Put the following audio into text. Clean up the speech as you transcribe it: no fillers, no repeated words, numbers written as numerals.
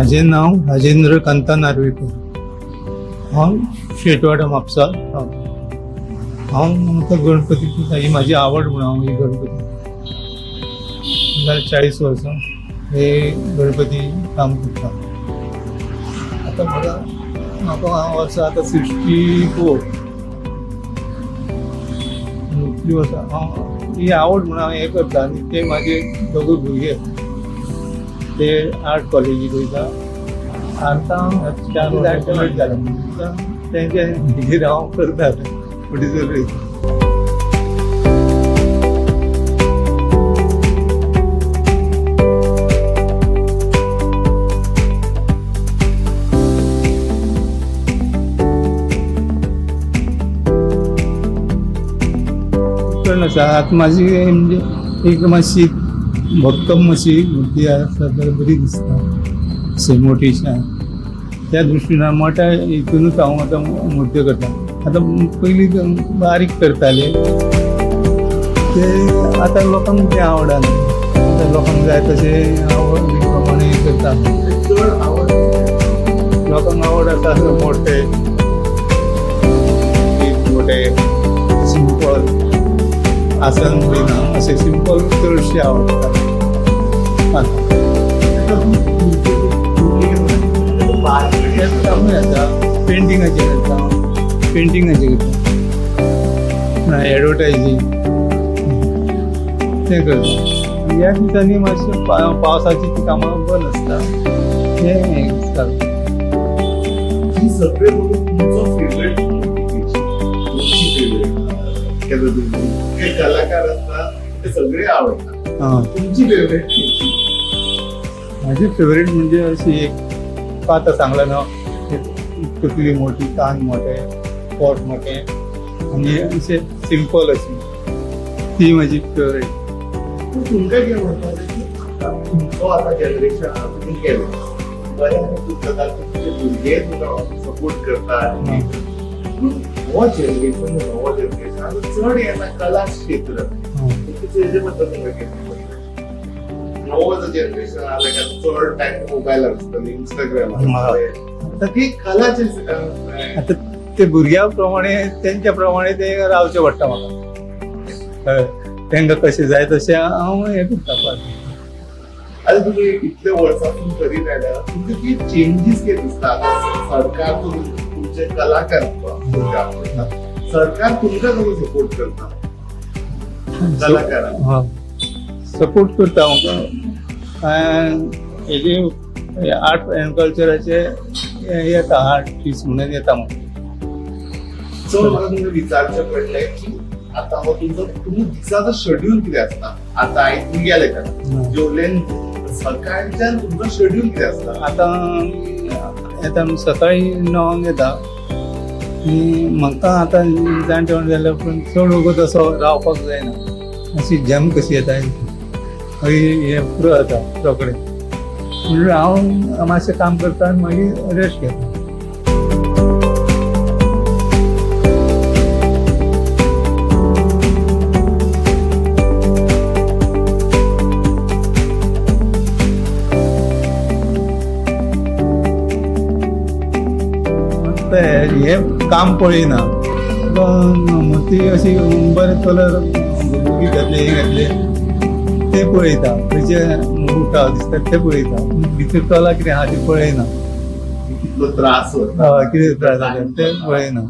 माझे नाव राजेंद्र कांता नार्वेकर. हांव शेटवाडा म्हापसा. हांव म्हाका गणपती ही माझी आवड म्हणून हांव ही गणपती 40 वर्सां हे गणपती काम करता. आता म्हाका हांव वर्सां आता 64 इतली वर्सां हांव ही आवड म्हणून हांव हे करता. आनी ते माझे दोगूय भुरगे ते आर्ट कॉलेजीक वयता. आतां 4 जालें तेंचे भितर हांव करता प्रोड्युसर वयता. आतां माझी म्हणजे एक मातशी भक्कम अशी मूर्ती आसा तर बरी दिसता अशी मोठीशान. त्या दृश्टीन मोठ्या हितूनच हांव आतां मूर्त्यो करता. आतां पयलीं बारीक करताले ते आतां लोकांक ते आवडना. आतां लोकांक जाय तशें आवड प्रमाणे करता. चड आवड लोकांक आवड आसा मोठे मोठे सिंपल आसन बिना असे सिंपल चडशे आवडटा. पेंटिंगाचे करता एडवर्टायझींग ते करता. ह्या दिसांनी मातशें पावसाची ती कामां बंद आसता. हे सगळे तुमचो फेवरेट कलाकार असतात ते सगळे आवडतात. तुमची फेवरेट माझी फेवरेट म्हणजे अशी एक आता सांगला ना तकली मोठी कान मोठे पोट मोठे आणि असे सिंपल अशी ती माझी फेवरेट. तुमकां कितें म्हणटा तुमचो आतां जनरेशन तुमी केलें बरें पुस्तकां तुमचे भुरगे तुका सपोर्ट करतात. हो जनरेशन चड येता कला क्षेत्र तेजे बद्दल तुमकां कितें नवो जो जनरेशन आहा ताका चड टायम मोबायलार आसता इंस्टाग्रामार ती कलाचे आता ते भुरग्या प्रमाणे तेंच्या प्रमाणे ते रावचें पडटा म्हाका. तांकां कशें जाय तशें हांव हें करता. आतां तुमी इतले वर्सांसून करीत आयल्या तुमकां कितें चेंजीस कितें दिसता? सरकार तुमचे कलाकार सरकार तुमकां कसो सपोर्ट करता? कलाकारांक सपोर्ट करता हेजे आर्ट एंड कल्चराचे येता आर्टिस्ट म्हणून येता. चड म्हाका तुमकां विचारचें पडलें की आतां हो तुमी दिसाचो शेड्यूल कितें आसता? आतां आयज तुमी गेले का जेवलें सकाळच्यान तुमचो शेड्यूल कितें आसता? आतां येता सकाळी 9 येता. म्हाका आतां जाणटेवण जाल्यार पूण चड वगत असो रावपाक जायना. अशी जॅम कशी येता हे पुरो जाता रोखडें. म्हणून हांव मातशें काम करता आनी मागीर रेस्ट घेता. हे काम पळयना मूर्ती अशी बरें कलर घातले हे घातले ते पळयता. खंयचे उठा दिसता ते पळयता. भितर कला कितें आहा ती पळयना. कितलो त्रास कितें त्रास जाता ते पळयना.